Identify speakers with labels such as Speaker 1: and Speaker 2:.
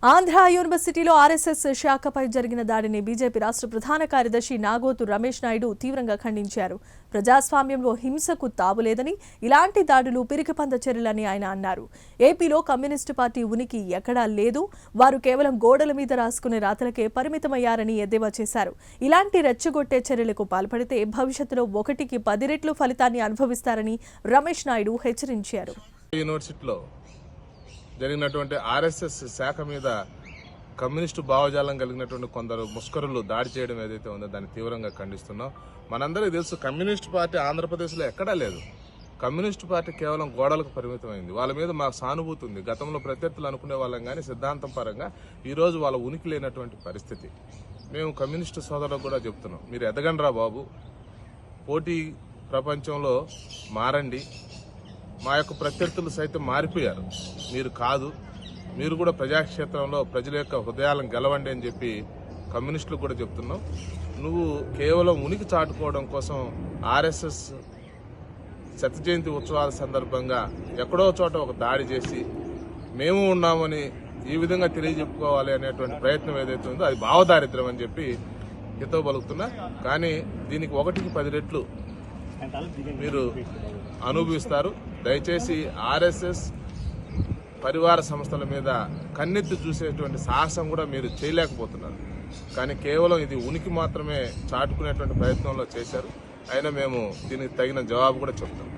Speaker 1: ఆంధ్ర యూనివర్సిటీలో ఆర్ఎస్ఎస్ శాఖపై జరిగిన దాడిని బీజేపీ రాష్ట్ర ప్రధాన కార్యదర్శి నాగోతు రమేష్ నాయుడు తీవ్రంగా ఖండించారు. ప్రజాస్వామ్యంలో హింసకు తావులేదని, ఇలాంటి దాడులు పిరికిపంద చర్యలని ఆయన అన్నారు. ఏపీలో కమ్యూనిస్టు పార్టీ ఉనికి ఎక్కడా లేదు, వారు కేవలం గోడల మీద రాసుకునే రాతలకే పరిమితమయ్యారని ఎద్దేవా చేశారు. ఇలాంటి రెచ్చగొట్టే చర్యలకు పాల్పడితే భవిష్యత్తులో 1కి 10 రెట్లు ఫలితాన్ని అనుభవిస్తారని రమేష్ నాయుడు హెచ్చరించారు.
Speaker 2: యూనివర్సిటీలో జరిగినటువంటి ఆర్ఎస్ఎస్ శాఖ మీద కమ్యూనిస్టు భావజాలం కలిగినటువంటి కొందరు ముష్కరులు దాడి చేయడం ఏదైతే ఉందో దాన్ని తీవ్రంగా ఖండిస్తున్నాం. మనందరికీ తెలుసు, కమ్యూనిస్టు పార్టీ ఆంధ్రప్రదేశ్లో ఎక్కడా లేదు. కమ్యూనిస్టు పార్టీ కేవలం గోడలకు పరిమితమైంది. వాళ్ళ మీద మాకు సానుభూతి ఉంది. గతంలో ప్రత్యర్థులు అనుకునే వాళ్ళం కానీ సిద్ధాంతం పరంగా ఈరోజు వాళ్ళ ఉనికి లేనటువంటి పరిస్థితి. మేము కమ్యూనిస్టు సోదరులకు కూడా చెప్తున్నాం, మీరు ఎదగండిరా బాబు, పోటీ ప్రపంచంలో మారండి. మా యొక్క ప్రత్యర్థులు సైతం మారిపోయారు, మీరు కాదు. మీరు కూడా ప్రజాక్షేత్రంలో ప్రజల యొక్క హృదయాలను గెలవండి అని చెప్పి కమ్యూనిస్టులకు కూడా చెప్తున్నాం. నువ్వు కేవలం ఉనికి చాటుకోవడం కోసం ఆర్ఎస్ఎస్ శత జయంతి ఉత్సవాల సందర్భంగా ఎక్కడో చోట ఒక దాడి చేసి మేము ఉన్నామని ఈ విధంగా తెలియజెప్పుకోవాలి అనేటువంటి ప్రయత్నం ఏదైతే ఉందో అది భావదారిద్ర్యం అని చెప్పి హితవు పలుకుతున్నా. కానీ దీనికి 1కి 10 రెట్లు మీరు అనుభవిస్తారు. దయచేసి ఆర్ఎస్ఎస్ పరివార సంస్థల మీద కన్నెత్తి చూసేటువంటి సాహసం కూడా మీరు చేయలేకపోతున్నారు. కానీ కేవలం ఇది ఉనికి మాత్రమే చాటుకునేటువంటి ప్రయత్నంలో చేశారు. అయినా మేము దీనికి తగిన జవాబు కూడా చెప్తాం.